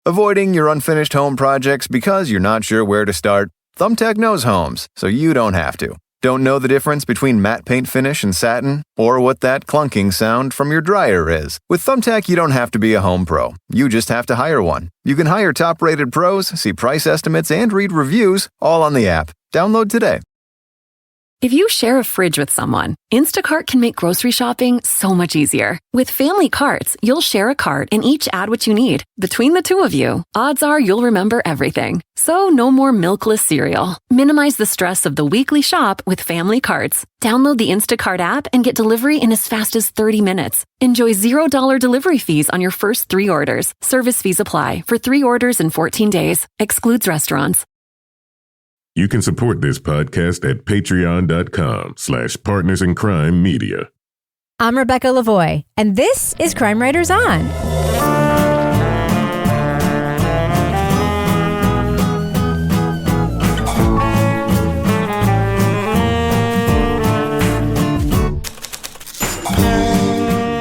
Avoiding your unfinished home projects because you're not sure where to start? Thumbtack knows homes, so you don't have to. Don't know the difference between matte paint finish and satin? Or what that clunking sound from your dryer is? With Thumbtack, you don't have to be a home pro. You just have to hire one. You can hire top-rated pros, see price estimates, and read reviews, all on the app. Download today. If you share a fridge with someone, Instacart can make grocery shopping so much easier. With family carts, you'll share a cart and each add what you need. Between the two of you, odds are you'll remember everything. So no more milkless cereal. Minimize the stress of the weekly shop with family carts. Download the Instacart app and get delivery in as fast as 30 minutes. Enjoy $0 delivery fees on your first 3 orders. Service fees apply for 3 orders in 14 days. Excludes restaurants. You can support this podcast at patreon.com/partnersincrimemedia. I'm Rebecca Lavoie, and this is Crime Writers On.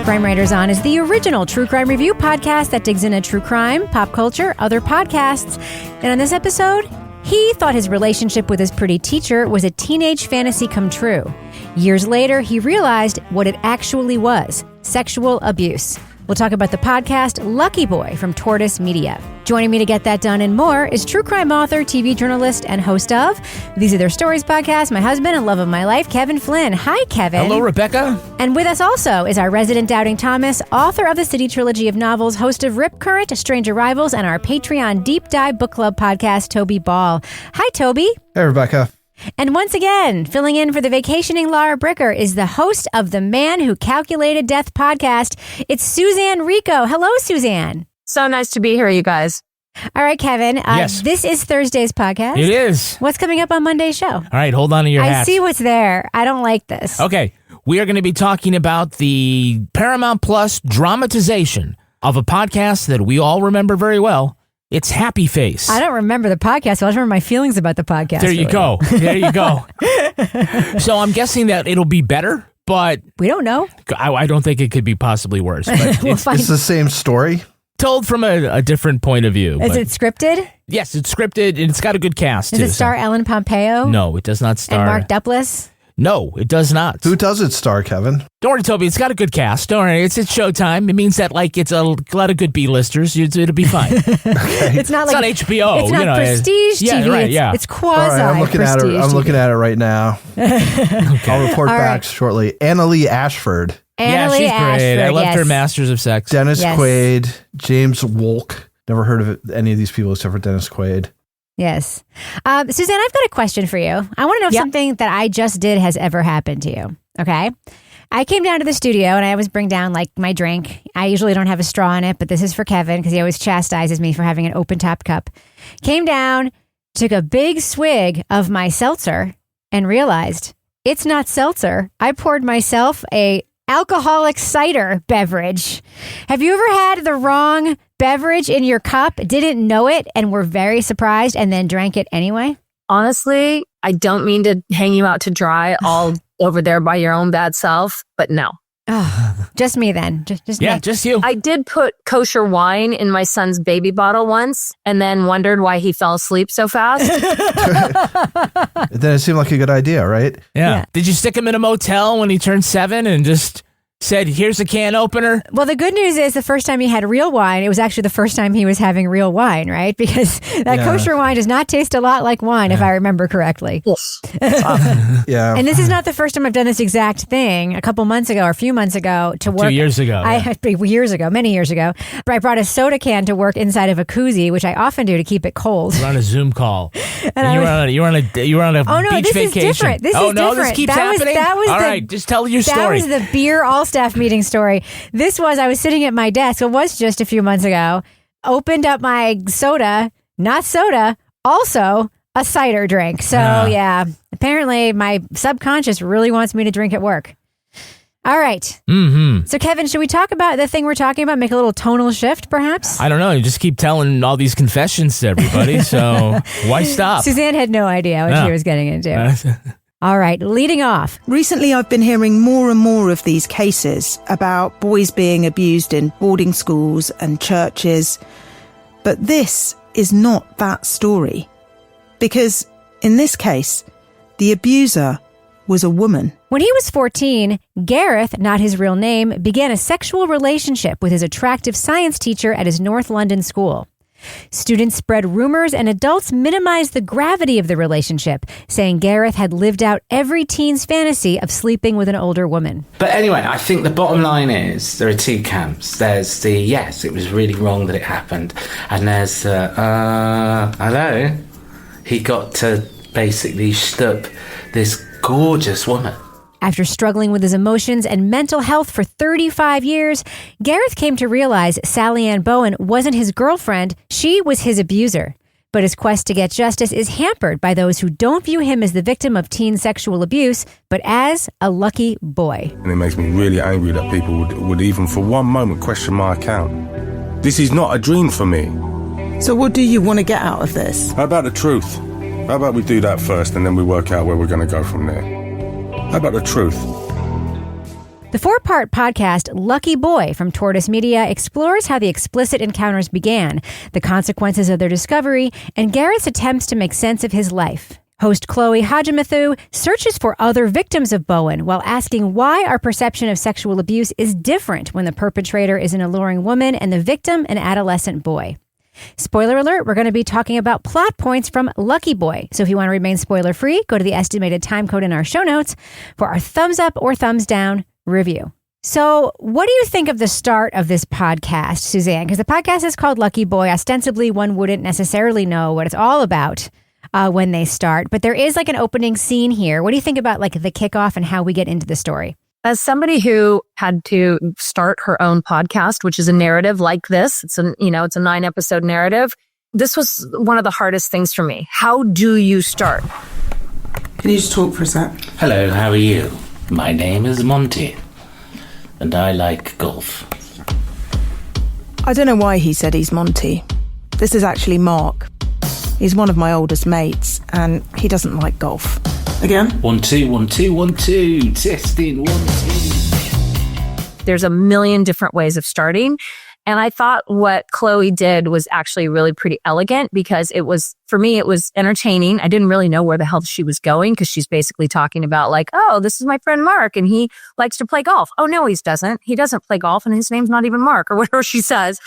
Crime Writers On is the original true crime review podcast that digs into true crime, pop culture, other podcasts. And on this episode, he thought his relationship with his pretty teacher was a teenage fantasy come true. Years later, he realized what it actually was: sexual abuse. We'll talk about the podcast Lucky Boy from Tortoise Media. Joining me to get that done and more is true crime author, TV journalist, and host of These Are Their Stories podcast, my husband and love of my life, Kevin Flynn. Hi, Kevin. Hello, Rebecca. And with us also is our resident Doubting Thomas, author of the City Trilogy of novels, host of Rip Current, Strange Arrivals, and our Patreon Deep Dive Book Club podcast, Toby Ball. Hi, Toby. Hey, Rebecca. And once again, filling in for the vacationing Laura Bricker is the host of the Man Who Calculated Death podcast. It's Suzanne Rico. Hello, Suzanne. So nice to be here, you guys. All right, Kevin. Yes. This is Thursday's podcast. It is. What's coming up on Monday's show? All right, hold on to your hat. I see what's there. I don't like this. Okay, we are going to be talking about the Paramount Plus dramatization of a podcast that we all remember very well. It's Happy Face. I don't remember the podcast. So I just remember my feelings about the podcast. There you go. There you go. So I'm guessing that it'll be better, but we don't know. I don't think it could be possibly worse. But It's the same story. Told from a different point of view. Is it scripted? Yes, it's scripted, and it's got a good cast, Does too. it star Ellen Pompeo? No, it does not star. And Mark Duplass? No, it does not. Who does it star, Kevin? Don't worry, Toby. It's got a good cast. Don't worry. It's Showtime. It means that it's a lot of good B-listers. It'll be fine. Okay. It's not It's not HBO. It's not prestige TV. Yeah, right, yeah. It's quasi All right, I'm looking at it. I'm looking at it right now. I'll report back shortly. Annalee Ashford, Yeah, she's great. I loved her Masters of Sex. Dennis Quaid, James Wolk. Never heard of any of these people except for Dennis Quaid. Yes. Suzanne, I've got a question for you. I want to know if something that I just did has ever happened to you. Okay. I came down to the studio and I always bring down my drink. I usually don't have a straw in it, but this is for Kevin because he always chastises me for having an open top cup. Came down, took a big swig of my seltzer and realized it's not seltzer. I poured myself a alcoholic cider beverage. Have you ever had the wrong beverage in your cup, didn't know it, and were very surprised and then drank it anyway? Honestly, I don't mean to hang you out to dry all over there by your own bad self, but no. Oh, just me then. Just Yeah, me. just you. I did put kosher wine in my son's baby bottle once and then wondered why he fell asleep so fast. Then it seemed like a good idea, right? Yeah. Did you stick him in a motel when he turned 7 and just said, here's a can opener? Well, the good news is the first time he had real wine, it was actually the first time he was having real wine, right? Because that kosher wine does not taste a lot like wine, if I remember correctly. Yeah. And this is not the first time I've done this exact thing. A couple months ago or a few months ago to work. 2 years ago. Many years ago. But I brought a soda can to work inside of a koozie, which I often do to keep it cold. You're on a Zoom call. And you were on a beach this vacation. Is different. This is no, different. this keeps happening? All right, just tell your story. That was the beer all-staff meeting story. I was sitting at my desk. It was just a few months ago. Opened up my soda, not soda, also a cider drink. So apparently my subconscious really wants me to drink at work. All right. Mm-hmm. So Kevin, should we talk about the thing we're talking about? Make a little tonal shift, perhaps? I don't know. You just keep telling all these confessions to everybody. So why stop? Suzanne had no idea what she was getting into. All right, leading off. Recently, I've been hearing more and more of these cases about boys being abused in boarding schools and churches. But this is not that story. Because in this case, the abuser was a woman. When he was 14, Gareth, not his real name, began a sexual relationship with his attractive science teacher at his North London school. Students spread rumors and adults minimized the gravity of the relationship, saying Gareth had lived out every teen's fantasy of sleeping with an older woman. But anyway, I think the bottom line is there are two camps. There's the, yes, it was really wrong that it happened. And there's the, hello, he got to basically stoop this gorgeous woman. After struggling with his emotions and mental health for 35 years, Gareth came to realize Sally-Anne Bowen wasn't his girlfriend, she was his abuser. But his quest to get justice is hampered by those who don't view him as the victim of teen sexual abuse, but as a lucky boy. And it makes me really angry that people would even for one moment question my account. This is not a dream for me. So what do you want to get out of this? How about the truth? How about we do that first and then we work out where we're going to go from there? How about the truth? The 4-part podcast Lucky Boy from Tortoise Media explores how the explicit encounters began, the consequences of their discovery, and Gareth's attempts to make sense of his life. Host Chloe Hadjimatheou searches for other victims of Bowen while asking why our perception of sexual abuse is different when the perpetrator is an alluring woman and the victim an adolescent boy. Spoiler alert, we're going to be talking about plot points from Lucky Boy. So if you want to remain spoiler-free, go to the estimated time code in our show notes for our thumbs up or thumbs down review. So what do you think of the start of this podcast, Suzanne? Because the podcast is called Lucky Boy. Ostensibly, one wouldn't necessarily know what it's all about when they start. But there is like an opening scene here. What do you think about like the kickoff and how we get into the story? As somebody who had to start her own podcast, which is a narrative like this, it's a 9-episode narrative. This was one of the hardest things for me. How do you start? Can you just talk for a sec? Hello, how are you? My name is Monty, and I like golf. I don't know why he said he's Monty. This is actually Mark. He's one of my oldest mates, and he doesn't like golf. Again? 1 2 1 2 1 2 testing 1 2. There's a million different ways of starting. And I thought what Chloe did was actually really pretty elegant because for me, it was entertaining. I didn't really know where the hell she was going because she's basically talking about like, oh, this is my friend Mark and he likes to play golf. Oh, no, he doesn't. He doesn't play golf and his name's not even Mark or whatever she says.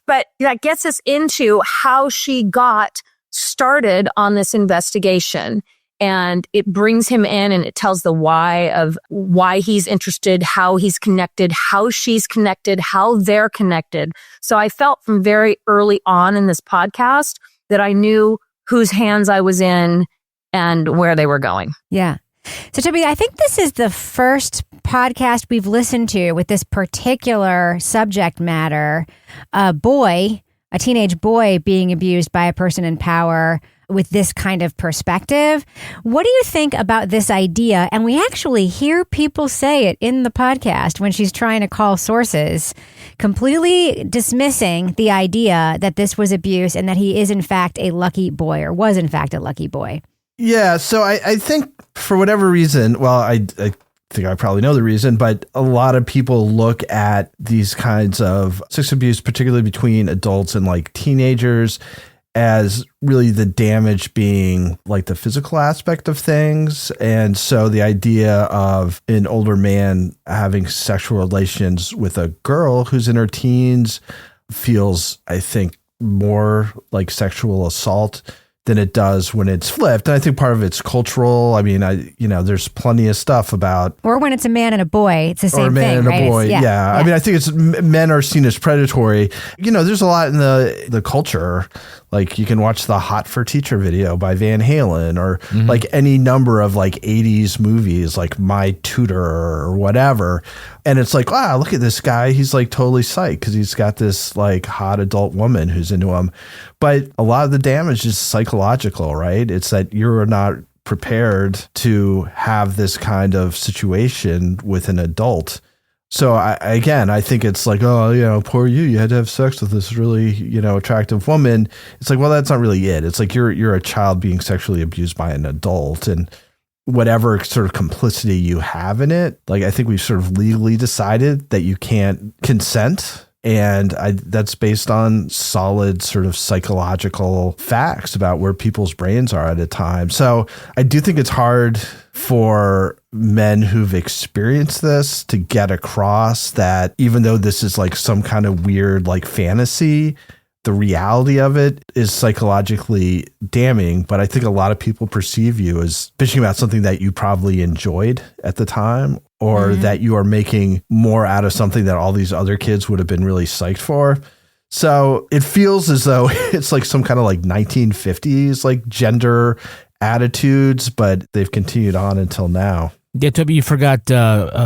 But that gets us into how she got started on this investigation. And it brings him in and it tells the why of why he's interested, how he's connected, how she's connected, how they're connected. So I felt from very early on in this podcast that I knew whose hands I was in and where they were going. Yeah. So Toby, I think this is the first podcast we've listened to with this particular subject matter. A teenage boy being abused by a person in power with this kind of perspective. What do you think about this idea? And we actually hear people say it in the podcast when she's trying to call sources, completely dismissing the idea that this was abuse and that he is in fact a lucky boy or was in fact a lucky boy. Yeah, so I think for whatever reason, well, I think I probably know the reason, but a lot of people look at these kinds of sex abuse, particularly between adults and like teenagers, as really the damage being like the physical aspect of things. And so the idea of an older man having sexual relations with a girl who's in her teens feels, I think, more like sexual assault than it does when it's flipped. And I think part of it's cultural. I mean, there's plenty of stuff about... Or when it's a man and a boy, it's the same thing, right? Or a man and a boy, yeah. I mean, I think it's men are seen as predatory. There's a lot in the culture. Like you can watch the Hot for Teacher video by Van Halen or like any number of like 80s movies like My Tutor or whatever. And it's like, wow, look at this guy. He's like totally psyched because he's got this like hot adult woman who's into him. But a lot of the damage is psychological, right? It's that you're not prepared to have this kind of situation with an adult. So I think it's like, oh, poor you. You had to have sex with this really, attractive woman. It's like, well, that's not really it. It's like you're a child being sexually abused by an adult, and whatever sort of complicity you have in it. Like, I think we've sort of legally decided that you can't consent. And that's based on solid sort of psychological facts about where people's brains are at a time. So I do think it's hard for men who've experienced this to get across that even though this is like some kind of weird like fantasy, the reality of it is psychologically damning. But I think a lot of people perceive you as bitching about something that you probably enjoyed at the time, or that you are making more out of something that all these other kids would have been really psyched for. So it feels as though it's like some kind of like 1950s like gender attitudes, but they've continued on until now. Yeah, Toby, you forgot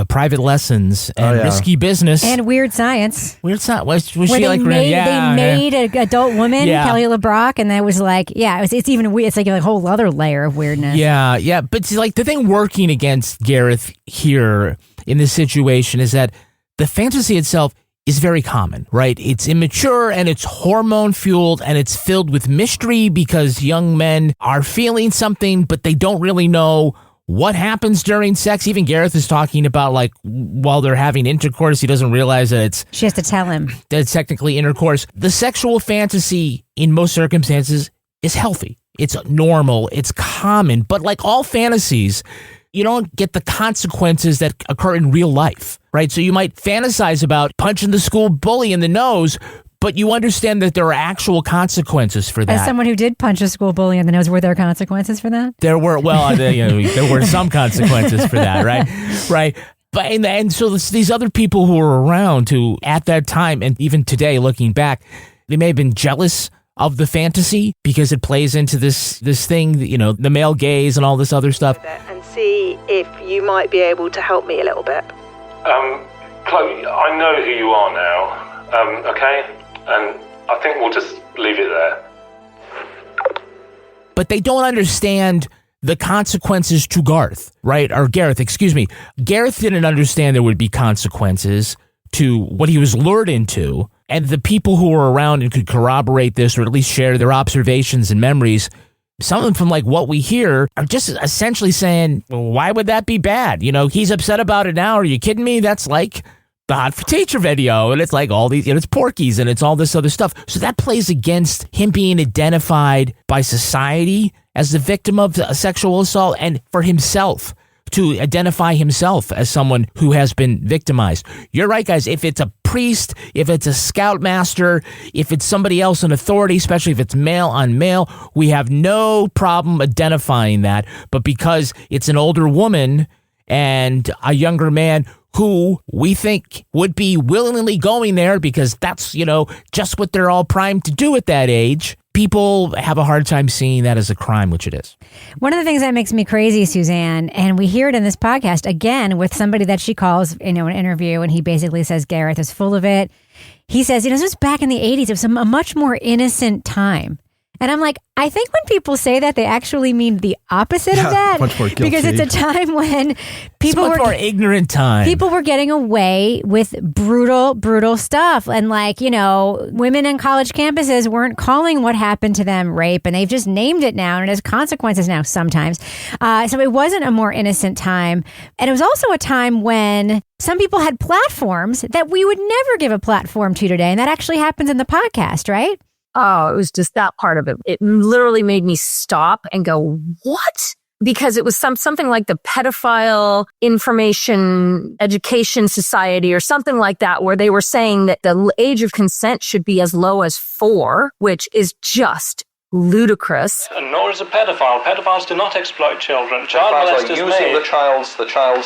private lessons and risky business. And weird science. Weird science. Was she they like... made an adult woman, Kelly LeBrock, and that was like, it's even weird. It's like a whole other layer of weirdness. Yeah. But it's like the thing working against Gareth here in this situation is that the fantasy itself is very common, right? It's immature and it's hormone fueled and it's filled with mystery because young men are feeling something, but they don't really know what happens during sex. Even Gareth is talking about like while they're having intercourse, he doesn't realize that she has to tell him that it's technically intercourse. The sexual fantasy in most circumstances is healthy. It's normal. It's common. But like all fantasies, you don't get the consequences that occur in real life, right? So you might fantasize about punching the school bully in the nose, but you understand that there are actual consequences for that. As someone who did punch a school bully in the nose, were there consequences for that? There were, there were some consequences for that, right? Right. But and so these other people who were around who at that time and even today looking back, they may have been jealous of the fantasy because it plays into this thing, the male gaze and all this other stuff. And see if you might be able to help me a little bit. Chloe, I know who you are now, okay? And I think we'll just leave it there. But they don't understand the consequences to Gareth, right? Or Gareth, excuse me. Gareth didn't understand there would be consequences to what he was lured into. And the people who were around and could corroborate this or at least share their observations and memories, some of them from like what we hear are just essentially saying, well, why would that be bad? He's upset about it now. Are you kidding me? That's like the Hot for Teacher video, and it's like all these, it's Porky's, and it's all this other stuff. So that plays against him being identified by society as the victim of a sexual assault, and for himself to identify himself as someone who has been victimized. You're right, guys. If it's a priest, if it's a scoutmaster, if it's somebody else in authority, especially if it's male on male, we have no problem identifying that. But because it's an older woman and a younger man who we think would be willingly going there because that's, just what they're all primed to do at that age, people have a hard time seeing that as a crime, which it is. One of the things that makes me crazy, Suzanne, and we hear it in this podcast, again, with somebody that she calls, an interview, and he basically says Gareth is full of it. He says, this was back in the 80s. It was a much more innocent time. And I'm like, I think when people say that, they actually mean the opposite of that. Much more guilty. Because it's a time when people were more ignorant time. People were getting away with brutal stuff. And women in college campuses weren't calling what happened to them rape, and they've just named it now, and it has consequences now sometimes. So it wasn't a more innocent time. And it was also a time when some people had platforms that we would never give a platform to today. And that actually happens in the podcast, right? Oh, it was just that part of it. It literally made me stop and go, what? Because it was something like the Pedophile Information Education Society or something like that, where they were saying that the age of consent should be as low as 4, which is just ludicrous. And nor is a pedophile. Pedophiles do not exploit children. Child molesters using the child's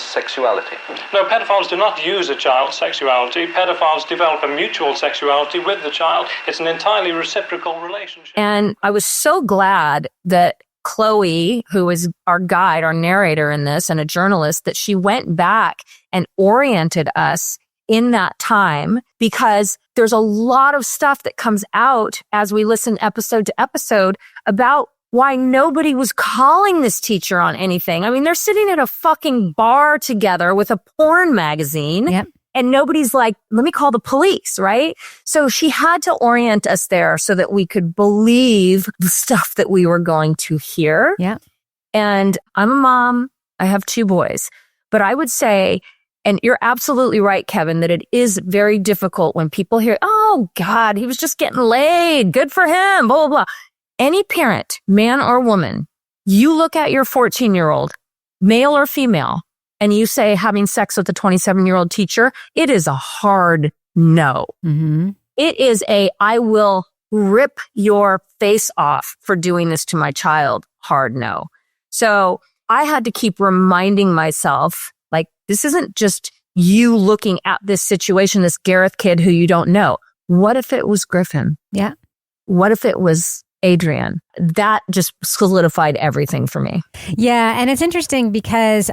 sexuality. No, pedophiles do not use a child's sexuality. Pedophiles develop a mutual sexuality with the child. It's an entirely reciprocal relationship. And I was so glad that Chloe, who is our guide, our narrator in this, and a journalist, that she went back and oriented us in that time, because there's a lot of stuff that comes out as we listen episode to episode about why nobody was calling this teacher on anything. I mean, they're sitting at a fucking bar together with a porn magazine. Yep. And nobody's like, let me call the police, right? So she had to orient us there so that we could believe the stuff that we were going to hear. Yeah. And I'm a mom. I have 2 boys. But I would say And you're absolutely right, Kevin, that it is very difficult when people hear, oh God, he was just getting laid. Good for him, blah, blah, blah. Any parent, man or woman, you look at your 14-year-old, male or female, and you say having sex with a 27-year-old teacher, it is a hard no. Mm-hmm. It is I will rip your face off for doing this to my child, hard no. So I had to keep reminding myself, like, this isn't just you looking at this situation, this Gareth kid who you don't know. What if it was Griffin? Yeah. What if it was Adrian? That just solidified everything for me. Yeah. And it's interesting because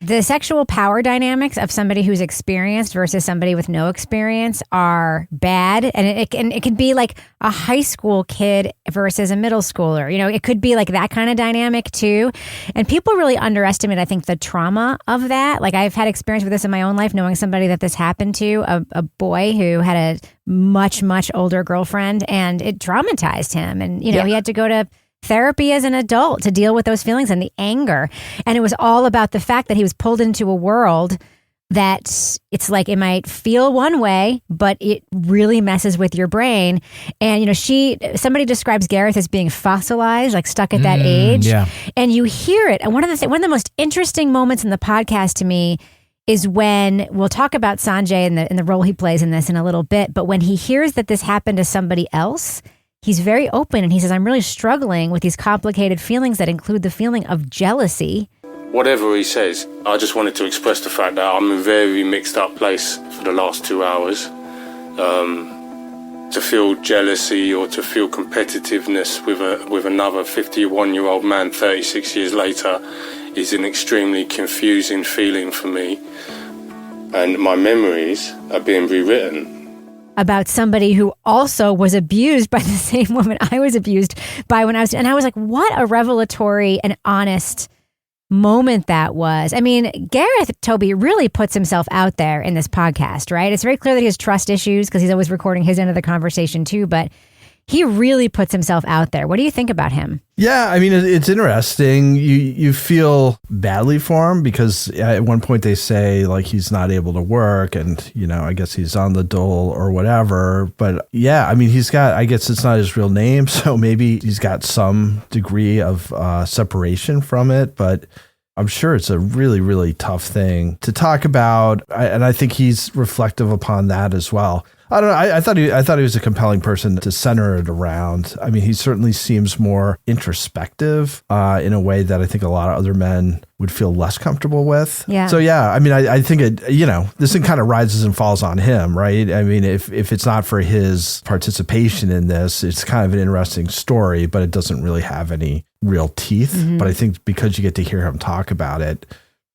the sexual power dynamics of somebody who's experienced versus somebody with no experience are bad. And it can be like a high school kid versus a middle schooler. You know, it could be like that kind of dynamic too. And people really underestimate, I think, the trauma of that. Like, I've had experience with this in my own life, knowing somebody that this happened to, a boy who had a much, much older girlfriend, and it traumatized him. And, you know, he had to go to therapy as an adult to deal with those feelings and the anger. And it was all about the fact that he was pulled into a world that it's like, it might feel one way, but it really messes with your brain. And, you know, somebody describes Gareth as being fossilized, like stuck at that age. Yeah. And you hear it. And one of the most interesting moments in the podcast to me is when we'll talk about Sanjay and the role he plays in this in a little bit. But when he hears that this happened to somebody else, he's very open, and he says, I'm really struggling with these complicated feelings that include the feeling of jealousy. Whatever he says, I just wanted to express the fact that I'm in a very mixed up place for the last 2 hours. To feel jealousy or to feel competitiveness with another 51-year-old man 36 years later is an extremely confusing feeling for me. And my memories are being rewritten. About somebody who also was abused by the same woman I was abused by when I was, and I was like, what a revelatory and honest moment that was. I mean, Gareth, Toby, really puts himself out there in this podcast, right? It's very clear that he has trust issues because he's always recording his end of the conversation too, but he really puts himself out there. What do you think about him? Yeah, I mean, it's interesting. You feel badly for him because at one point they say like he's not able to work and, you know, I guess he's on the dole or whatever. But yeah, I mean, I guess it's not his real name. So maybe he's got some degree of separation from it. But I'm sure it's a really, really tough thing to talk about. And I think he's reflective upon that as well. I don't know. I thought he was a compelling person to center it around. I mean, he certainly seems more introspective in a way that I think a lot of other men would feel less comfortable with. Yeah. So yeah, I mean, I think it, you know, this thing kind of rises and falls on him, right? I mean, if it's not for his participation in this, it's kind of an interesting story, but it doesn't really have any real teeth. Mm-hmm. But I think because you get to hear him talk about it,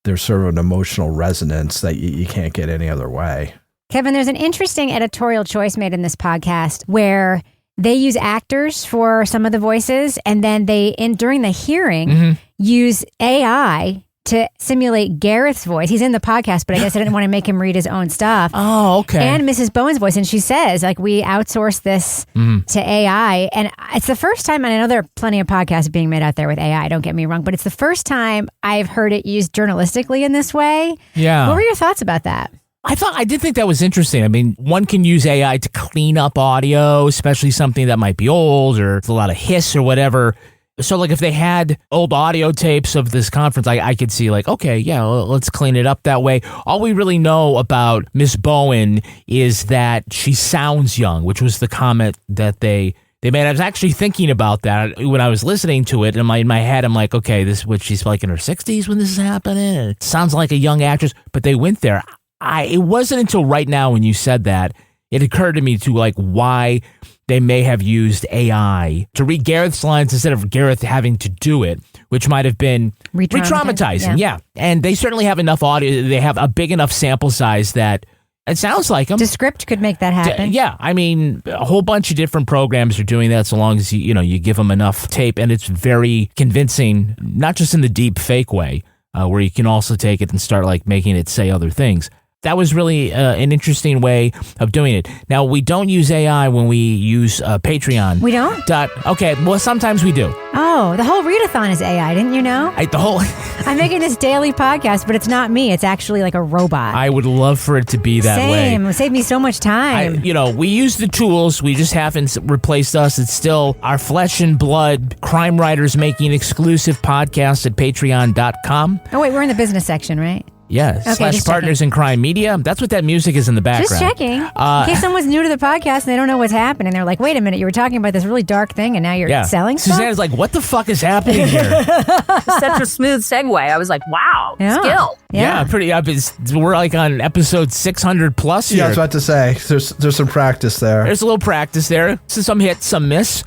there's sort of an emotional resonance that you can't get any other way. Kevin, there's an interesting editorial choice made in this podcast where they use actors for some of the voices, and then during the hearing, use AI to simulate Gareth's voice. He's in the podcast, but I guess I didn't want to make him read his own stuff. Oh, okay. And Mrs. Bowen's voice. And she says, like, we outsource this to AI. And it's the first time, and I know there are plenty of podcasts being made out there with AI, don't get me wrong, but it's the first time I've heard it used journalistically in this way. Yeah. What were your thoughts about that? I did think that was interesting. I mean, one can use AI to clean up audio, especially something that might be old or a lot of hiss or whatever. So like if they had old audio tapes of this conference, I could see like, okay, yeah, let's clean it up that way. All we really know about Miss Bowen is that she sounds young, which was the comment that they made. I was actually thinking about that when I was listening to it. In my head, I'm like, okay, this is what she's like in her 60s when this is happening. It sounds like a young actress, but they went there. It wasn't until right now when you said that, it occurred to me to like why they may have used AI to read Gareth's lines instead of Gareth having to do it, which might have been re-traumatizing. Yeah. And they certainly have enough audio. They have a big enough sample size that it sounds like them. Descript could make that happen. Yeah. I mean, a whole bunch of different programs are doing that so long as you give them enough tape, and it's very convincing, not just in the deep fake way, where you can also take it and start like making it say other things. that was really an interesting way of doing it. Now, we don't use AI when we use Patreon. We don't? Okay, well, sometimes we do. Oh, the whole readathon is AI, didn't you know? I'm making this daily podcast, but it's not me. It's actually like a robot. I would love for it to be that way. Same. It saved me so much time. We use the tools. We just haven't replaced us. It's still our flesh and blood crime writers making exclusive podcasts at patreon.com. Oh, wait, we're in the business section, right? Yeah, Okay, / Partners in Crime Media. That's what that music is in the background. Just checking. In case someone's new to the podcast and they don't know what's happening. They're like, wait a minute, you were talking about this really dark thing and now you're selling stuff? Suzanne's like, what the fuck is happening here? Such a smooth segue. I was like, wow, skill. Yeah, pretty up. We're like on episode 600 plus here. Yeah, I was about to say, there's some practice there. There's a little practice there. So some hits, some miss.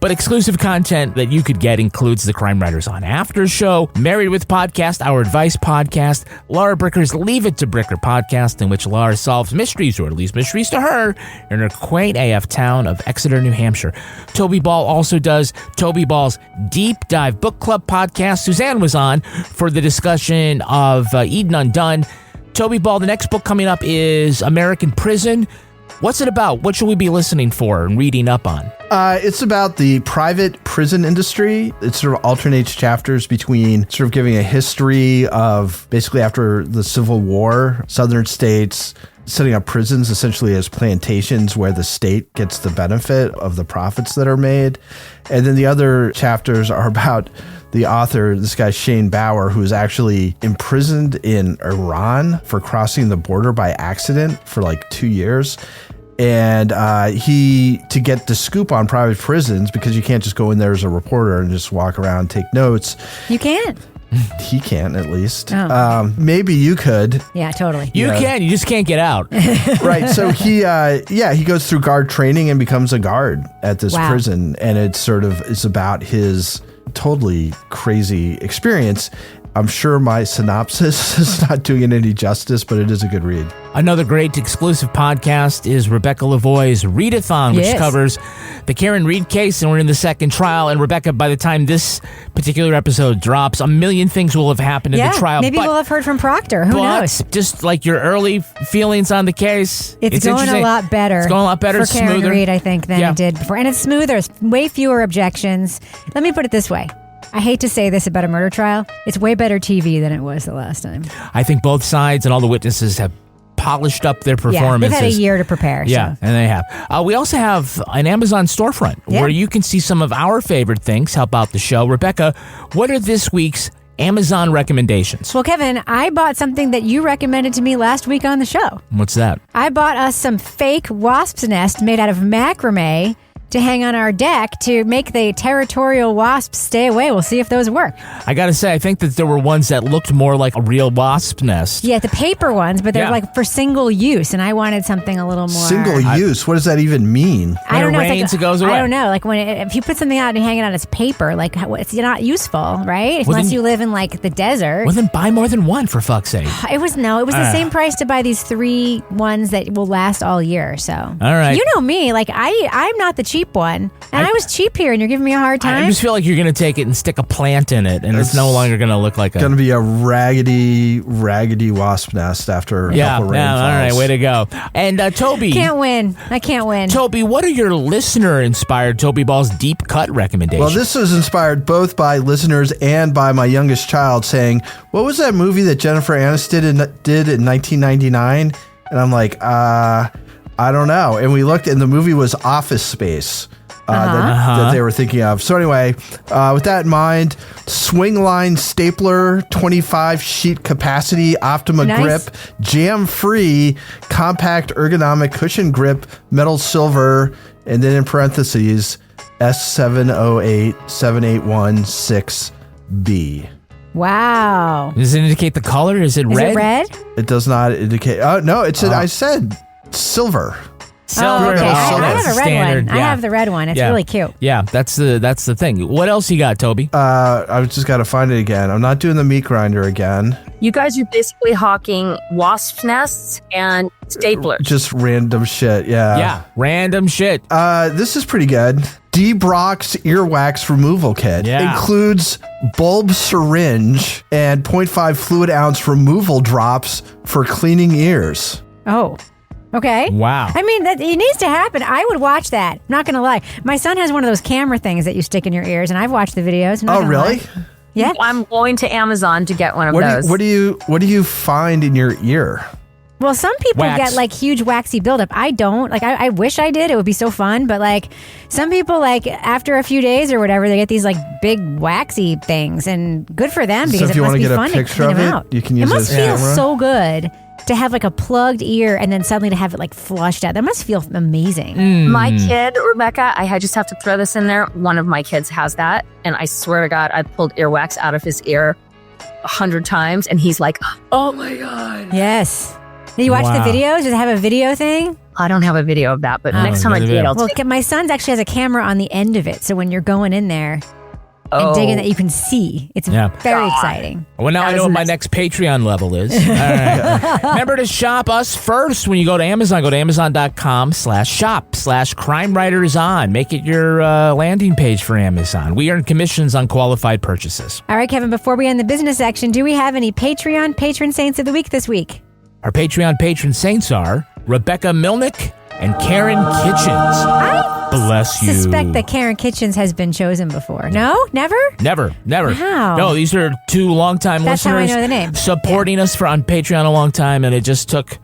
But exclusive content that you could get includes the Crime Writers on After Show, Married with Podcast, Our Advice Podcast, Laura Bricker's Leave It to Bricker Podcast, in which Laura solves mysteries, or at least mysteries to her, in her quaint AF town of Exeter, New Hampshire. Toby Ball also does Toby Ball's Deep Dive Book Club podcast. Suzanne was on for the discussion of Eden Undone. Toby Ball, the next book coming up is American Prison. What's it about? What should we be listening for and reading up on? It's about the private prison industry. It sort of alternates chapters between sort of giving a history of basically after the Civil War, southern states setting up prisons essentially as plantations where the state gets the benefit of the profits that are made. And then the other chapters are about the author, this guy Shane Bauer, who is actually imprisoned in Iran for crossing the border by accident for like 2 years. And to get the scoop on private prisons, because you can't just go in there as a reporter and just walk around and take notes. You can't. He can't, at least. Oh. Maybe you could. Yeah, totally. You can. You just can't get out. Right. So he goes through guard training and becomes a guard at this prison. And it's about his totally crazy experience. I'm sure my synopsis is not doing it any justice, but it is a good read. Another great exclusive podcast is Rebecca Lavoie's Readathon, which covers the Karen Reed case, and we're in the second trial. And Rebecca, by the time this particular episode drops, a million things will have happened in the trial. Maybe we'll have heard from Proctor. Who knows? Just like your early feelings on the case. It's going a lot better. It's going a lot better, for Karen smoother. Reed, I think, than it did before. And it's smoother. It's way fewer objections. Let me put it this way. I hate to say this about a murder trial. It's way better TV than it was the last time. I think both sides and all the witnesses have polished up their performances. Yeah, they've had a year to prepare. Yeah, and they have. We also have an Amazon storefront where you can see some of our favorite things, help out the show. Rebecca, what are this week's Amazon recommendations? Well, Kevin, I bought something that you recommended to me last week on the show. What's that? I bought us some fake wasp's nest made out of macrame to hang on our deck to make the territorial wasps stay away. We'll see if those work. I gotta say, I think that there were ones that looked more like a real wasp nest. Yeah, the paper ones, but they're like for single use, and I wanted something a little more... Single use? What does that even mean? I don't know. When it rains, it goes away. I don't know. Like if you put something out and hang it on its paper, like it's not useful, right? Unless you live in like the desert. Well, then buy more than one, for fuck's sake. It was the same price to buy these 3 ones that will last all year. So, all right. You know me, like I'm not the cheap one. And I was cheap here, and you're giving me a hard time. I just feel like you're going to take it and stick a plant in it, and it's no longer going to look like going to be a raggedy wasp nest after a couple rainfalls. All right, way to go. And Toby. I can't win. Toby, what are your listener-inspired Toby Ball's deep cut recommendations? Well, this was inspired both by listeners and by my youngest child saying, what was that movie that Jennifer Aniston did in 1999? And I'm like, I don't know. And we looked, and the movie was Office Space. That they were thinking of. So anyway, with that in mind, swing line stapler, 25 sheet capacity, Optima grip, jam free, compact ergonomic cushion grip, metal silver, and then in parentheses, S708781-6B. Wow. Does it indicate the color? Is it red? Is it red? It does not indicate. Oh, no, it said, I said silver. Silver. Okay. I have a red standard. one. I have the red one. It's really cute. Yeah, that's the thing. What else you got, Toby? I just got to find it again. I'm not doing the meat grinder again. You guys are basically hawking wasp nests and staplers. Just random shit, yeah. Yeah, random shit. This is pretty good. Debrox earwax removal kit. Yeah. Includes bulb syringe and 0.5 fluid ounce removal drops for cleaning ears. Oh, okay. Wow. I mean, it needs to happen. I would watch that. Not going to lie. My son has one of those camera things that you stick in your ears, and I've watched the videos. Oh, really? Lie. Yeah. I'm going to Amazon to get one of those. What do you find in your ear? Well, some people Wax. get like huge waxy buildup. I don't. Like, I wish I did. It would be so fun. But like, some people, like after a few days or whatever, they get these like big waxy things, and good for them because if it you must want be to get fun a picture to clean of them it, out. you can use it must this feel camera. so good to have like a plugged ear and then suddenly to have it like flushed out. That must feel amazing. My kid, Rebecca, I just have to throw this in there. One of my kids has that, and I swear to God, I pulled earwax out of his ear 100 times, and he's like, "Oh my God!" Yes. Did you watch Wow. the videos? Does it have a video thing? I don't have a video of that, but next time I did, I'll Well, take my son's actually has a camera on the end of it, so when you're going in there and digging that, you can see. It's very exciting. Well, now I know what my next Patreon level is. All right. Remember to shop us first when you go to Amazon. Go to Amazon.com/shop/Crime Writers On. Make it your landing page for Amazon. We earn commissions on qualified purchases. All right, Kevin, before we end the business section, do we have any Patreon patron saints of the week this week? Our Patreon patron saints are Rebecca Milnick and Karen Kitchens. Bless you. Suspect that Karen Kitchens has been chosen before. No? Never? Never. Wow. No, these are two longtime That's how listeners I know the name. supporting us on Patreon a long time, and it just took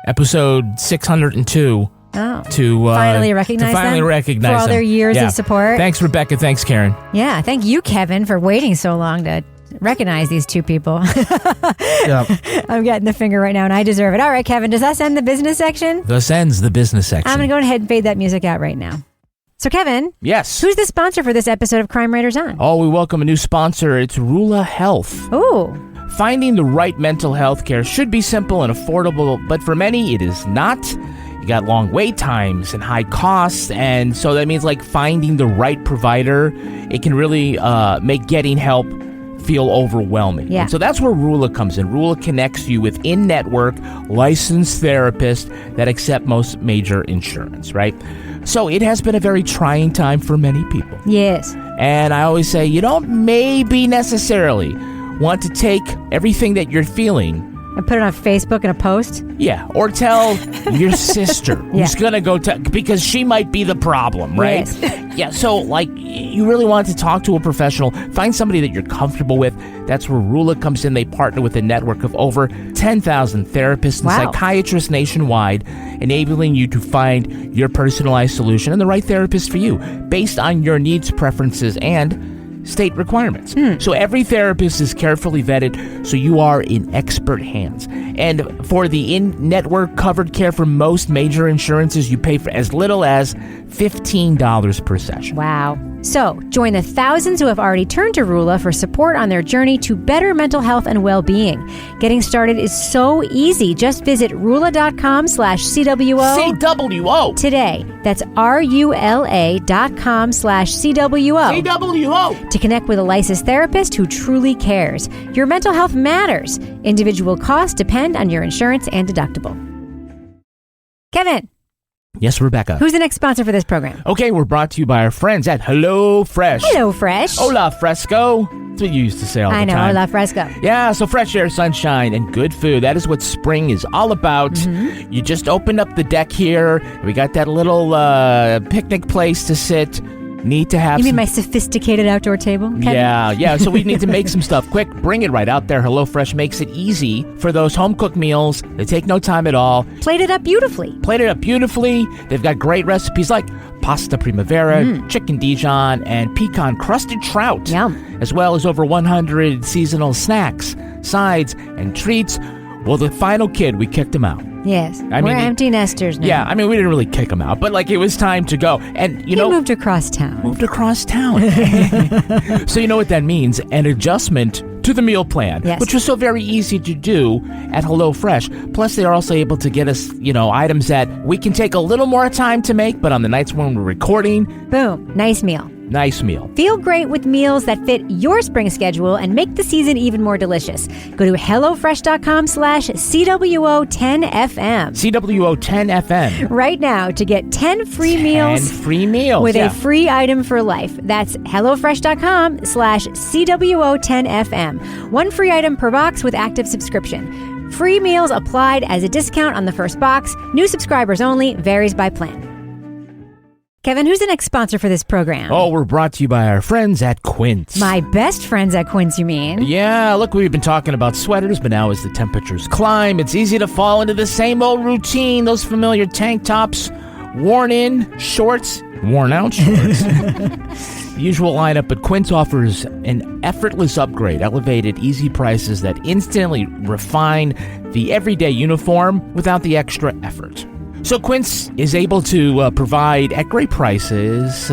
episode 602 to finally recognize them for all their years of support. Thanks, Rebecca. Thanks, Karen. Yeah, thank you, Kevin, for waiting so long to recognize these two people. I'm getting the finger right now, and I deserve it. All right, Kevin, does that end the business section? Thus ends the business section. I'm going to go ahead and fade that music out right now. So, Kevin. Yes. Who's the sponsor for this episode of Crime Writers On? Oh, we welcome a new sponsor. It's Rula Health. Ooh. Finding the right mental health care should be simple and affordable, but for many, it is not. You got long wait times and high costs, and so that means like finding the right provider, it can really make getting help feel overwhelming. Yeah. And so that's where Rula comes in. Rula connects you with in-network licensed therapists that accept most major insurance, right? So it has been a very trying time for many people. Yes. And I always say, you don't maybe necessarily want to take everything that you're feeling and put it on Facebook in a post? Yeah, or tell your sister who's going to go because she might be the problem, right? Yes. Yeah, so like you really want to talk to a professional, find somebody that you're comfortable with. That's where Rula comes in. They partner with a network of over 10,000 therapists and psychiatrists nationwide, enabling you to find your personalized solution and the right therapist for you based on your needs, preferences, and state requirements. So every therapist is carefully vetted, so you are in expert hands. And for the in-network covered care for most major insurances, you pay for as little as $15 per session. Wow. So join the thousands who have already turned to Rula for support on their journey to better mental health and well-being. Getting started is so easy. Just visit rula.com/CWO. CWO. Today. That's RULA.com/CWO. CWO. To connect with a licensed therapist who truly cares. Your mental health matters. Individual costs depend on your insurance and deductible. Kevin. Yes, Rebecca. Who's the next sponsor for this program? Okay, we're brought to you by our friends at Hello Fresh. Hello Fresh. Hola Fresco. That's what you used to say all the time. I know, hola Fresco. Yeah, so fresh air, sunshine, and good food. That is what spring is all about. Mm-hmm. You just open up the deck here. We got that little picnic place to sit. Need to have You mean my sophisticated outdoor table, Kevin? Yeah. So we need to make some stuff quick. Bring it right out there. HelloFresh makes it easy for those home-cooked meals. They take no time at all. Plate it up beautifully. They've got great recipes like pasta primavera, chicken Dijon, and pecan-crusted trout. Yum. As well as over 100 seasonal snacks, sides, and treats. Well, the final kid, we kicked him out. Yes. We're empty nesters now. Yeah, I mean, we didn't really kick him out, but like it was time to go. And He moved across town. So you know what that means? An adjustment to the meal plan, which was so very easy to do at HelloFresh. Plus, they are also able to get us, items that we can take a little more time to make, but on the nights when we're recording. Boom. Nice meal. Nice meal. Feel great with meals that fit your spring schedule and make the season even more delicious. Go to HelloFresh.com/CWO10FM. CWO10FM. Right now to get 10 free meals. 10 free meals. With a free item for life. That's HelloFresh.com/CWO10FM. One free item per box with active subscription. Free meals applied as a discount on the first box. New subscribers only. Varies by plan. Kevin, who's the next sponsor for this program? Oh, we're brought to you by our friends at Quince. My best friends at Quince, you mean? Yeah, look, we've been talking about sweaters, but now as the temperatures climb, it's easy to fall into the same old routine. Those familiar tank tops, worn-in shorts, worn-out shorts. The usual lineup, but Quince offers an effortless upgrade, elevated, easy prices that instantly refine the everyday uniform without the extra effort. So Quince is able to provide at great prices,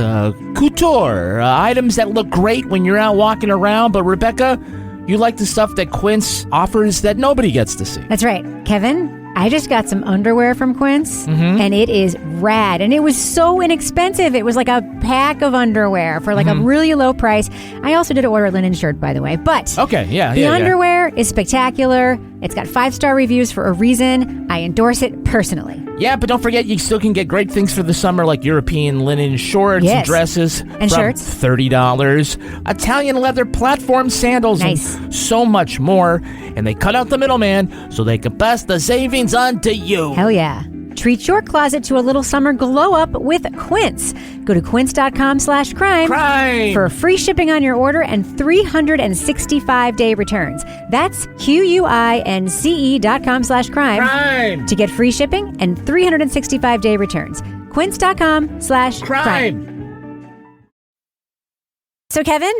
couture, items that look great when you're out walking around. But Rebecca, you like the stuff that Quince offers that nobody gets to see. That's right. Kevin, I just got some underwear from Quince, and it is rad. And it was so inexpensive. It was like a pack of underwear for like a really low price. I also did order a linen shirt, by the way. But the underwear is spectacular. It's got 5-star reviews for a reason. I endorse it personally. Yeah, but don't forget, you still can get great things for the summer, like European linen shorts and dresses. And shirts. $30. Italian leather platform sandals. Nice. And so much more. And they cut out the middleman so they can pass the savings on to you. Hell yeah. Treat your closet to a little summer glow up with Quince. Go to quince.com/crime for free shipping on your order and 365-day returns. That's QUINCE.com/crime to get free shipping and 365-day returns. Quince.com/crime. So, Kevin,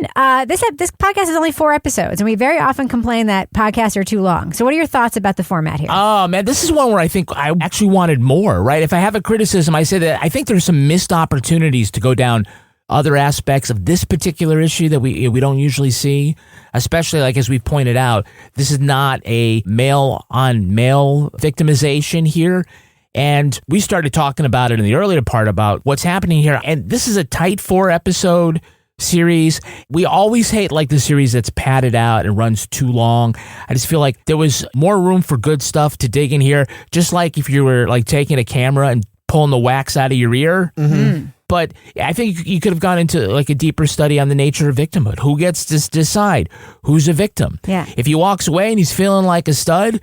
this podcast is only 4 episodes, and we very often complain that podcasts are too long. So what are your thoughts about the format here? Oh, man, this is one where I think I actually wanted more, right? If I have a criticism, I say that I think there's some missed opportunities to go down other aspects of this particular issue that we don't usually see, especially like as we pointed out, this is not a male-on-male victimization here. And we started talking about it in the earlier part about what's happening here. And this is a tight 4-episode series. We always hate like the series that's padded out and runs too long. I just feel like there was more room for good stuff to dig in here. Just like if you were like taking a camera and pulling the wax out of your ear. But I think you could have gone into like a deeper study on the nature of victimhood. Who gets to decide who's a victim? Yeah. If he walks away and he's feeling like a stud,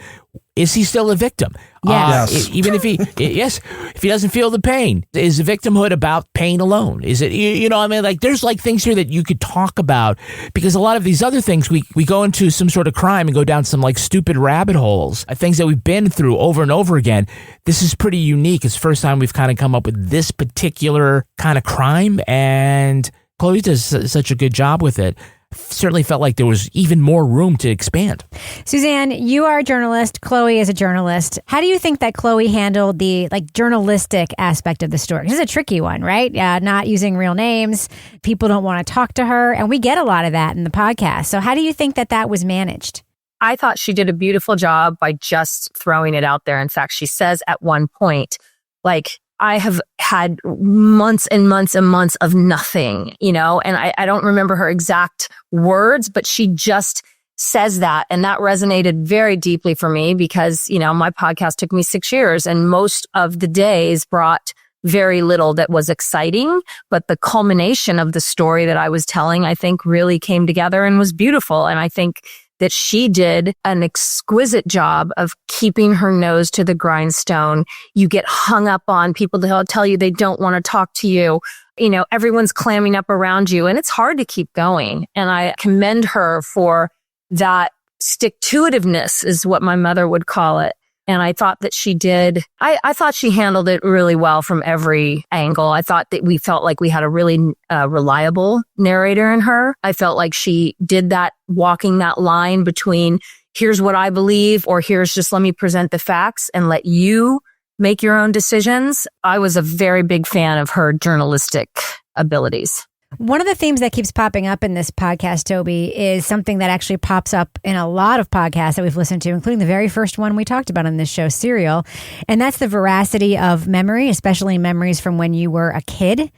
is he still a victim? Yes. Even if he, if he doesn't feel the pain, is victimhood about pain alone? Is it, you know, I mean, like there's like things here that you could talk about because a lot of these other things, we go into some sort of crime and go down some like stupid rabbit holes, things that we've been through over and over again. This is pretty unique. It's the first time we've kind of come up with this particular kind of crime, and Chloe does such a good job with it. Certainly felt like there was even more room to expand. Suzanne, you are a journalist. Chloe is a journalist. How do you think that Chloe handled the like journalistic aspect of the story? This is a tricky one, right? Not using real names. People don't want to talk to her. And we get a lot of that in the podcast. So how do you think that was managed? I thought she did a beautiful job by just throwing it out there. In fact, she says at one point, like, I have had months and months and months of nothing, you know, and I don't remember her exact words, but she just says that. And that resonated very deeply for me because, you know, my podcast took me 6 years and most of the days brought very little that was exciting. But the culmination of the story that I was telling, I think really came together and was beautiful. And I think that she did an exquisite job of keeping her nose to the grindstone. You get hung up on people to tell you they don't want to talk to you. You know, everyone's clamming up around you and it's hard to keep going. And I commend her for that stick-to-itiveness is what my mother would call it. And I thought that she did. I thought she handled it really well from every angle. I thought that we felt like we had a really reliable narrator in her. I felt like she did that, walking that line between here's what I believe or here's just let me present the facts and let you make your own decisions. I was a very big fan of her journalistic abilities. One of the themes that keeps popping up in this podcast, Toby, is something that actually pops up in a lot of podcasts that we've listened to, including the very first one we talked about on this show, Serial. And that's the veracity of memory, especially memories from when you were a kid.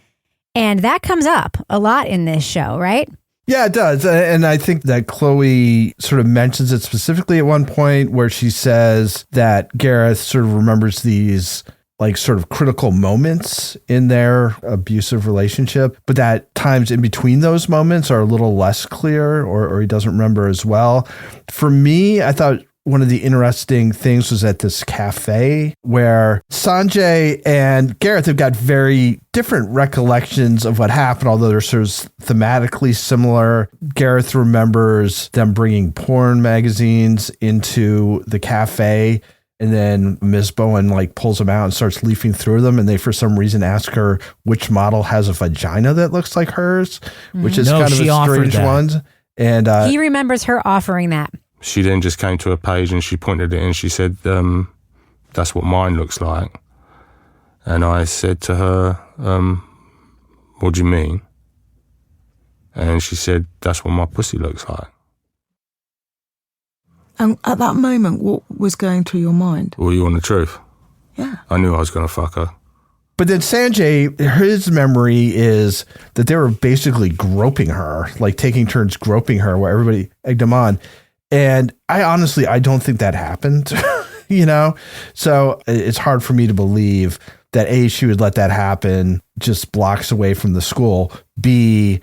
And that comes up a lot in this show, right? Yeah, it does. And I think that Chloe sort of mentions it specifically at one point where she says that Gareth sort of remembers these like sort of critical moments in their abusive relationship, but that times in between those moments are a little less clear or he doesn't remember as well. For me, I thought one of the interesting things was at this cafe where Sanjay and Gareth have got very different recollections of what happened, although they're sort of thematically similar. Gareth remembers them bringing porn magazines into the cafe, and then Ms. Bowen like pulls them out and starts leafing through them, and they for some reason ask her which model has a vagina that looks like hers, which is kind of a strange one. And he remembers her offering that. She then just came to a page and she pointed it and she said, that's what mine looks like. And I said to her, what do you mean? And she said, that's what my pussy looks like. And at that moment, what was going through your mind? Well, you want the truth? Yeah. I knew I was going to fuck her. But then Sanjay, his memory is that they were basically groping her, like taking turns groping her while everybody egged him on. And I don't think that happened, you know? So it's hard for me to believe that A, she would let that happen just blocks away from the school. B,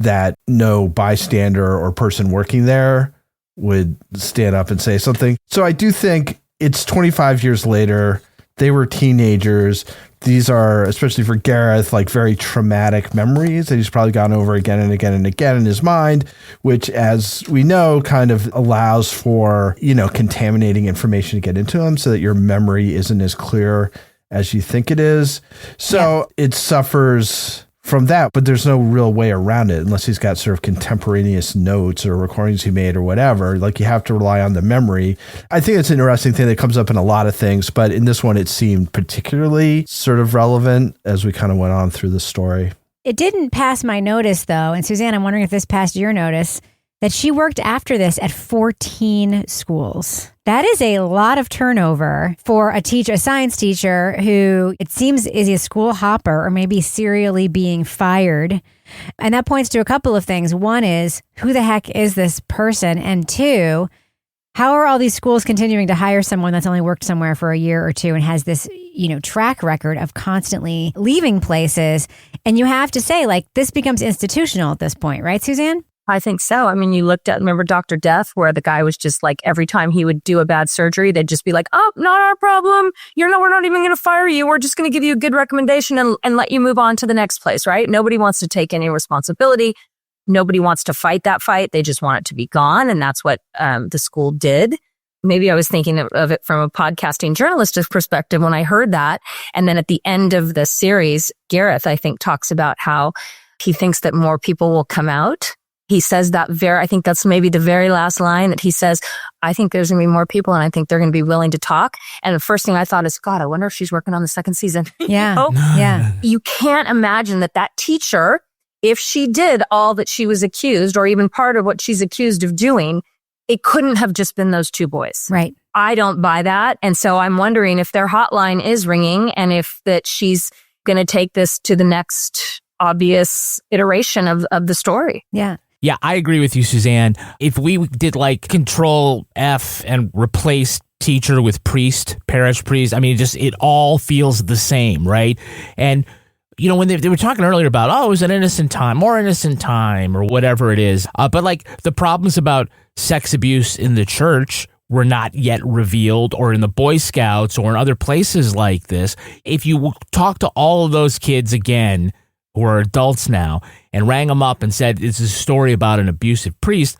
that no bystander or person working there would stand up and say something. So I do think it's 25 years later. They were teenagers. These are, especially for Gareth, like very traumatic memories that he's probably gone over again and again and again in his mind, which, as we know, kind of allows for, you know, contaminating information to get into him so that your memory isn't as clear as you think it is. So it suffers from that, but there's no real way around it unless he's got sort of contemporaneous notes or recordings he made or whatever. Like, you have to rely on the memory. I think it's an interesting thing that comes up in a lot of things, but in this one, it seemed particularly sort of relevant as we kind of went on through the story. It didn't pass my notice, though. And Suzanne, I'm wondering if this passed your notice, that she worked after this at 14 schools. That is a lot of turnover for a teacher, a science teacher who it seems is a school hopper or maybe serially being fired. And that points to a couple of things. One is, who the heck is this person? And two, how are all these schools continuing to hire someone that's only worked somewhere for a year or two and has this, you know, track record of constantly leaving places? And you have to say, like, this becomes institutional at this point, right, Suzanne? I think so. I mean, you looked at, remember Dr. Death, where the guy was just like, every time he would do a bad surgery, they'd just be like, oh, not our problem. We're not even going to fire you. We're just going to give you a good recommendation and let you move on to the next place, right? Nobody wants to take any responsibility. Nobody wants to fight that fight. They just want it to be gone. And that's what the school did. Maybe I was thinking of it from a podcasting journalistic perspective when I heard that. And then at the end of the series, Gareth, I think, talks about how he thinks that more people will come out. He says that I think that's maybe the very last line that he says, I think there's going to be more people and I think they're going to be willing to talk. And the first thing I thought is, God, I wonder if she's working on the second season. Yeah. Yeah. You can't imagine that teacher, if she did all that she was accused or even part of what she's accused of doing, it couldn't have just been those two boys. Right. I don't buy that. And so I'm wondering if their hotline is ringing and if that she's going to take this to the next obvious iteration of the story. Yeah. Yeah, I agree with you, Suzanne. If we did like Control F and replace teacher with priest, parish priest, I mean, it all feels the same, right? And, you know, when they were talking earlier about, it was an innocent time, more innocent time, or whatever it is. But like the problems about sex abuse in the church were not yet revealed, or in the Boy Scouts or in other places like this. If you talk to all of those kids again, who are adults now, and rang them up and said, it's a story about an abusive priest,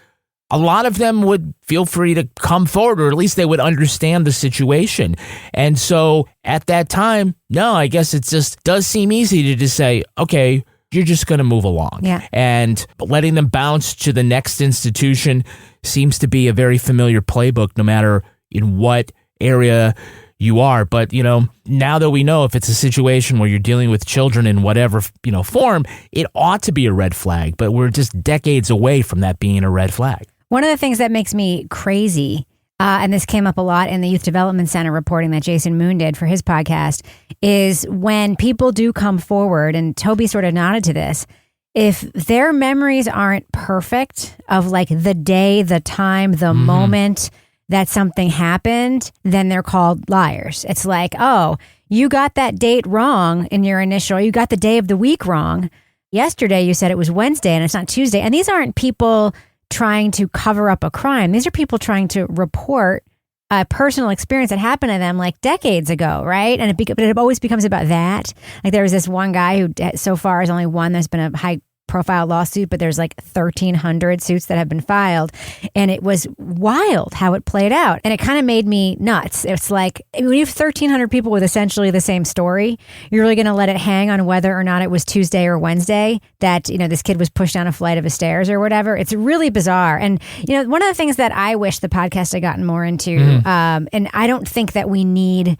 a lot of them would feel free to come forward, or at least they would understand the situation. And so at that time, no, I guess it just does seem easy to just say, okay, you're just going to move along. Yeah. And letting them bounce to the next institution seems to be a very familiar playbook, no matter in what area you are. But, you know, now that we know if it's a situation where you're dealing with children in whatever, you know, form, it ought to be a red flag. But we're just decades away from that being a red flag. One of the things that makes me crazy and this came up a lot in the Youth Development Center reporting that Jason Moon did for his podcast, is when people do come forward, and Toby sort of nodded to this, if their memories aren't perfect of like the day, the time, the moment that something happened, then they're called liars. It's like, oh, you got that date wrong in your initial, you got the day of the week wrong. Yesterday you said it was Wednesday and it's not Tuesday. And these aren't people trying to cover up a crime. These are people trying to report a personal experience that happened to them like decades ago, right? And it always becomes about that. Like there was this one guy who so far has only one. There's been a high profile lawsuit, but there's like 1,300 suits that have been filed. And it was wild how it played out. And it kind of made me nuts. It's like, when you have 1,300 people with essentially the same story, you're really going to let it hang on whether or not it was Tuesday or Wednesday that, you know, this kid was pushed down a flight of stairs or whatever. It's really bizarre. And, you know, one of the things that I wish the podcast had gotten more into, and I don't think that we need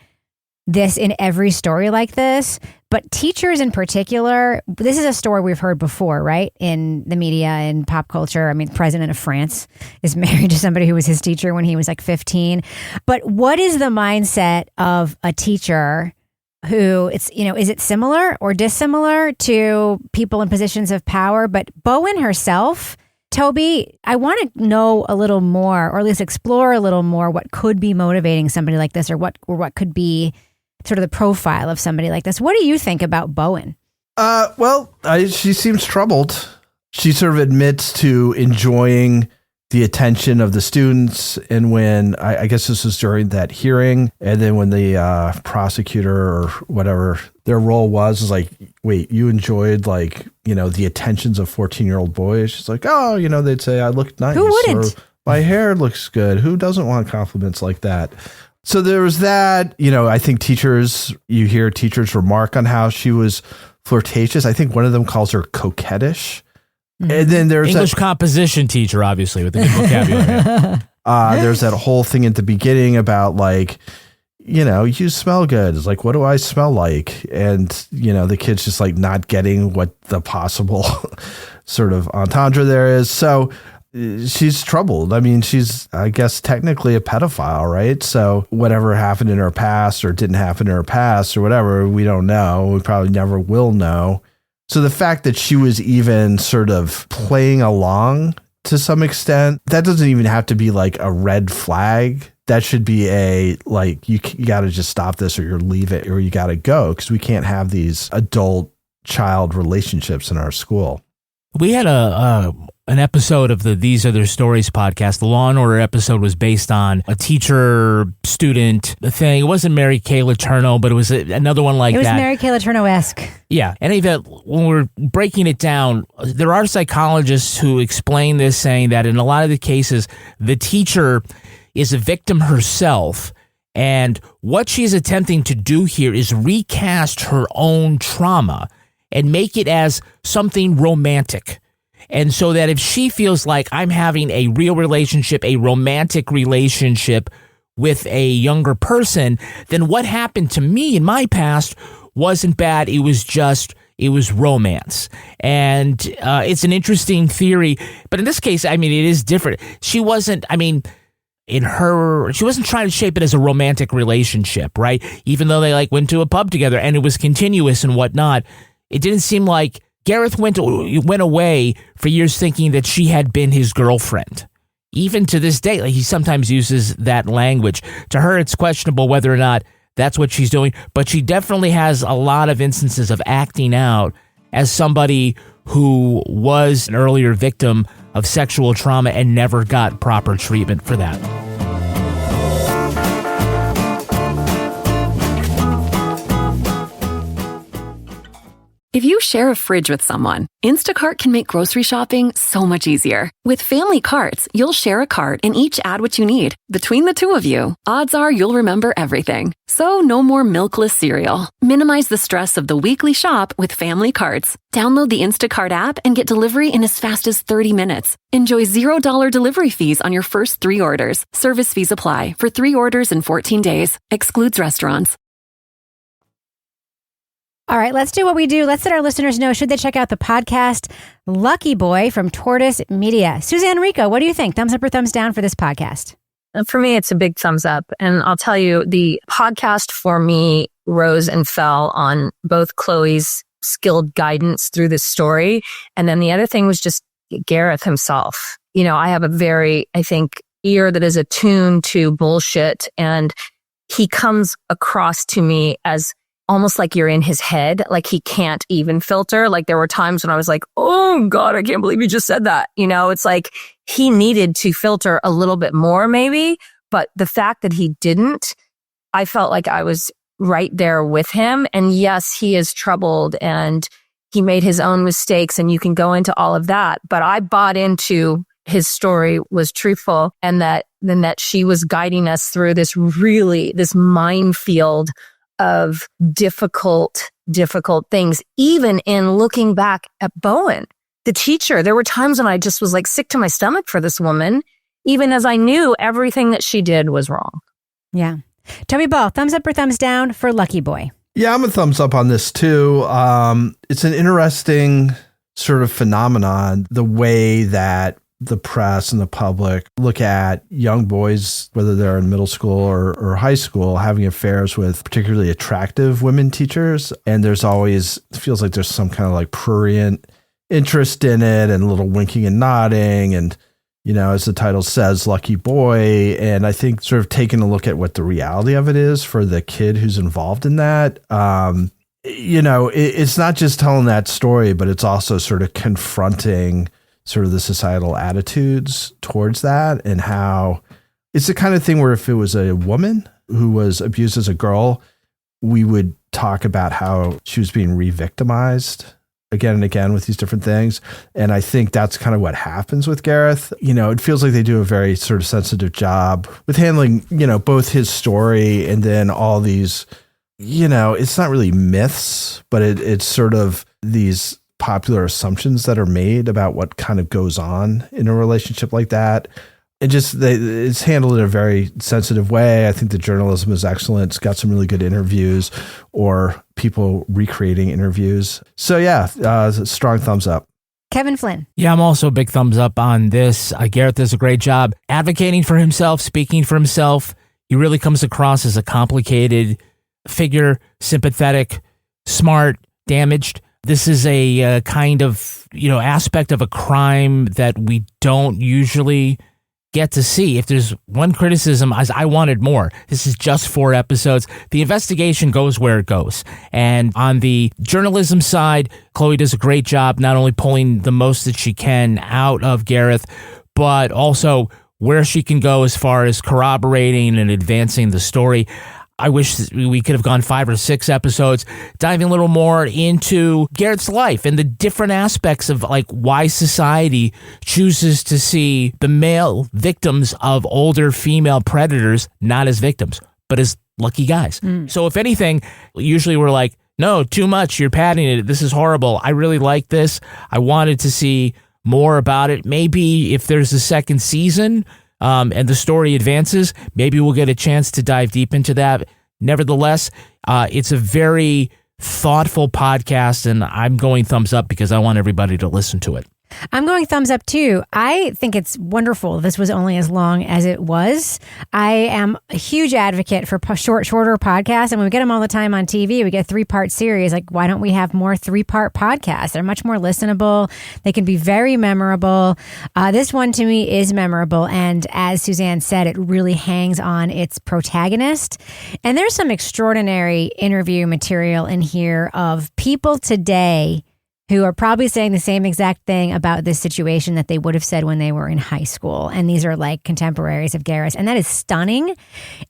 this in every story like this, but teachers in particular, this is a story we've heard before, right? In the media and pop culture. I mean, the president of France is married to somebody who was his teacher when he was like 15. But what is the mindset of a teacher who it's, you know, is it similar or dissimilar to people in positions of power? But Bowen herself, Toby, I want to know a little more, or at least explore a little more what could be motivating somebody like this, or what could be sort of the profile of somebody like this. What do you think about Bowen? She seems troubled. She sort of admits to enjoying the attention of the students. And when, I guess this was during that hearing, and then when the prosecutor or whatever their role was like, wait, you enjoyed like, you know, the attentions of 14-year-old boys? She's like, oh, you know, they'd say I look nice. Who wouldn't? Or my hair looks good. Who doesn't want compliments like that? So there was that, you know, I think you hear teachers remark on how she was flirtatious. I think one of them calls her coquettish. And then there's English composition teacher, obviously, with a good vocabulary. There's that whole thing at the beginning about like, you know, you smell good. It's like, what do I smell like? And, you know, the kid's just like not getting what the possible sort of entendre there is. So she's troubled. I mean, she's, I guess, technically a pedophile, right? So whatever happened in her past or didn't happen in her past or whatever, we don't know. We probably never will know. So the fact that she was even sort of playing along to some extent, that doesn't even have to be like a red flag. That should be a, like, you got to just stop this, or you leave it, or you got to go, because we can't have these adult-child relationships in our school. We had an episode of the These Are Their Stories podcast. The Law and Order episode was based on a teacher-student thing. It wasn't Mary Kay Letourneau, but it was another one like that. It was Mary Kay Letourneau-esque. Yeah. And even when we're breaking it down, there are psychologists who explain this, saying that in a lot of the cases, the teacher is a victim herself. And what she's attempting to do here is recast her own trauma and make it as something romantic. And so that if she feels like I'm having a real relationship, a romantic relationship with a younger person, then what happened to me in my past wasn't bad. It was romance. And it's an interesting theory. But in this case, I mean, it is different. She wasn't trying to shape it as a romantic relationship, right? Even though they like went to a pub together and it was continuous and whatnot, it didn't seem like Gareth went away for years thinking that she had been his girlfriend. Even to this day, like, he sometimes uses that language. To her, it's questionable whether or not that's what she's doing, but she definitely has a lot of instances of acting out as somebody who was an earlier victim of sexual trauma and never got proper treatment for that. If you share a fridge with someone, Instacart can make grocery shopping so much easier. With family carts, you'll share a cart and each add what you need. Between the two of you, odds are you'll remember everything. So no more milkless cereal. Minimize the stress of the weekly shop with family carts. Download the Instacart app and get delivery in as fast as 30 minutes. Enjoy $0 delivery fees on your first 3 orders. Service fees apply for 3 orders in 14 days. Excludes restaurants. All right, let's do what we do. Let's let our listeners know, should they check out the podcast Lucky Boy from Tortoise Media. Suzanne Rico, what do you think? Thumbs up or thumbs down for this podcast? For me, it's a big thumbs up. And I'll tell you, the podcast for me rose and fell on both Chloe's skilled guidance through this story. And then the other thing was just Gareth himself. You know, I have a very, I think, ear that is attuned to bullshit. And he comes across to me as almost like you're in his head, like he can't even filter. Like there were times when I was like, oh God, I can't believe you just said that. You know, it's like he needed to filter a little bit more maybe, but the fact that he didn't, I felt like I was right there with him. And yes, he is troubled and he made his own mistakes and you can go into all of that. But I bought into his story was truthful and that she was guiding us through this minefield of difficult things. Even in looking back at Bowen, the teacher, there were times when I just was like sick to my stomach for this woman, even as I knew everything that she did was wrong. Yeah. Toby Ball, thumbs up or thumbs down for Lucky Boy? Yeah, I'm a thumbs up on this too. It's an interesting sort of phenomenon, the way that the press and the public look at young boys, whether they're in middle school or high school, having affairs with particularly attractive women teachers. And there's always, it feels like there's some kind of like prurient interest in it and a little winking and nodding. And, you know, as the title says, Lucky Boy. And I think sort of taking a look at what the reality of it is for the kid who's involved in that, you know, it's not just telling that story, but it's also sort of confronting sort of the societal attitudes towards that and how it's the kind of thing where if it was a woman who was abused as a girl, we would talk about how she was being re-victimized again and again with these different things. And I think that's kind of what happens with Gareth. You know, it feels like they do a very sort of sensitive job with handling, you know, both his story and then all these, you know, it's not really myths, but it's sort of these popular assumptions that are made about what kind of goes on in a relationship like that. It just, it's handled in a very sensitive way. I think the journalism is excellent. It's got some really good interviews or people recreating interviews. So yeah, strong thumbs up. Kevin Flynn. Yeah, I'm also a big thumbs up on this. Gareth does a great job advocating for himself, speaking for himself. He really comes across as a complicated figure, sympathetic, smart, damaged. This is a kind of, you know, aspect of a crime that we don't usually get to see. If there's one criticism, I wanted more. This is just 4 episodes. The investigation goes where it goes. And on the journalism side, Chloe does a great job not only pulling the most that she can out of Gareth, but also where she can go as far as corroborating and advancing the story. I wish we could have gone 5 or 6 episodes, diving a little more into Gareth's life and the different aspects of like why society chooses to see the male victims of older female predators not as victims, but as lucky guys. So if anything, usually we're like, no, too much. You're padding it. This is horrible. I really like this. I wanted to see more about it. Maybe if there's a second season, and the story advances, maybe we'll get a chance to dive deep into that. Nevertheless, it's a very thoughtful podcast, and I'm going thumbs up because I want everybody to listen to it. I'm going thumbs up too. I think it's wonderful this was only as long as it was. I am a huge advocate for shorter podcasts. And when we get them all the time on TV, we get a 3-part series. Like, why don't we have more 3-part podcasts? They're much more listenable. They can be very memorable. This one to me is memorable. And as Suzanne said, it really hangs on its protagonist. And there's some extraordinary interview material in here of people today who are probably saying the same exact thing about this situation that they would have said when they were in high school. And these are like contemporaries of Gareth. And that is stunning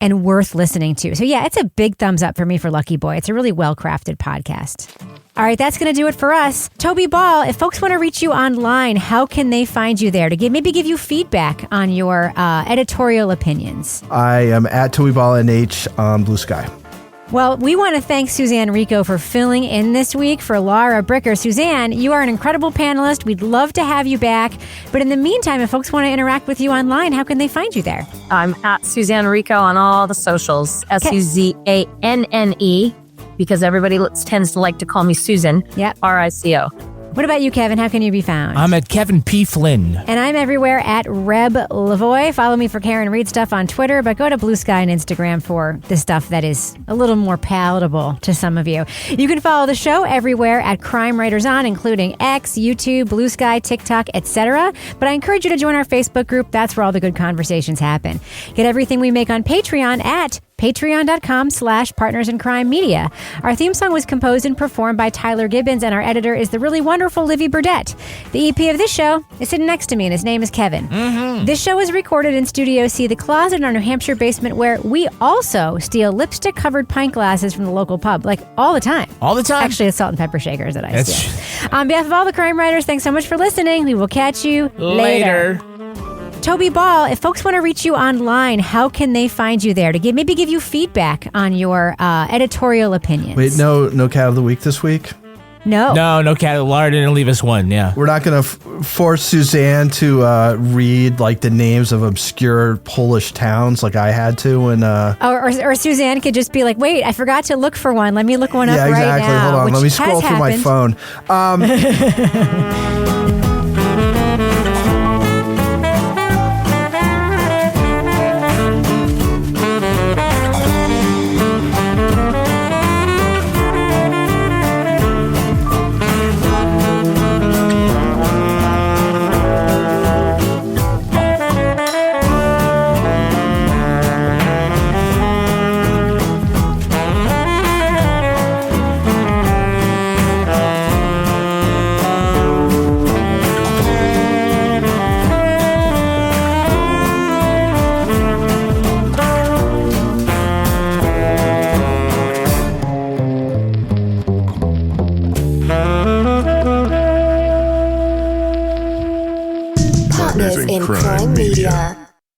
and worth listening to. So yeah, it's a big thumbs up for me for Lucky Boy. It's a really well-crafted podcast. All right, that's going to do it for us. Toby Ball, if folks want to reach you online, how can they find you there to maybe give you feedback on your editorial opinions? I am at Toby Ball NH on Blue Sky. Well, we want to thank Suzanne Rico for filling in this week for Laura Bricker. Suzanne, you are an incredible panelist. We'd love to have you back. But in the meantime, if folks want to interact with you online, how can they find you there? I'm at Suzanne Rico on all the socials. SUZANNE, because everybody tends to like to call me Susan. Yep. RICO. What about you, Kevin? How can you be found? I'm at Kevin P. Flynn. And I'm everywhere at Reb Lavoie. Follow me for Karen Read stuff on Twitter, but go to Blue Sky and Instagram for the stuff that is a little more palatable to some of you. You can follow the show everywhere at Crime Writers On, including X, YouTube, Blue Sky, TikTok, etc. But I encourage you to join our Facebook group. That's where all the good conversations happen. Get everything we make on Patreon at patreon.com/Partners in Crime Media. Our theme song was composed and performed by Tyler Gibbons, and our editor is the really wonderful Livy Burdett. The EP of this show is sitting next to me, and his name is Kevin. This show is recorded in Studio C, the closet in our New Hampshire basement, where we also steal lipstick-covered pint glasses from the local pub, like all the time. All the time? Actually, it's salt and pepper shakers that I steal. On behalf of all the crime writers, thanks so much for listening. We will catch you later. Toby Ball, if folks want to reach you online, how can they find you there to maybe give you feedback on your editorial opinions? Wait, no cat of the week this week? No cat. Laura didn't leave us one. Yeah, we're not going to force Suzanne to read like the names of obscure Polish towns like I had to when. Or Suzanne could just be like, "Wait, I forgot to look for one. Let me look one up right now." Yeah, exactly. Hold on, let me scroll through my phone. Partners in Crime Media.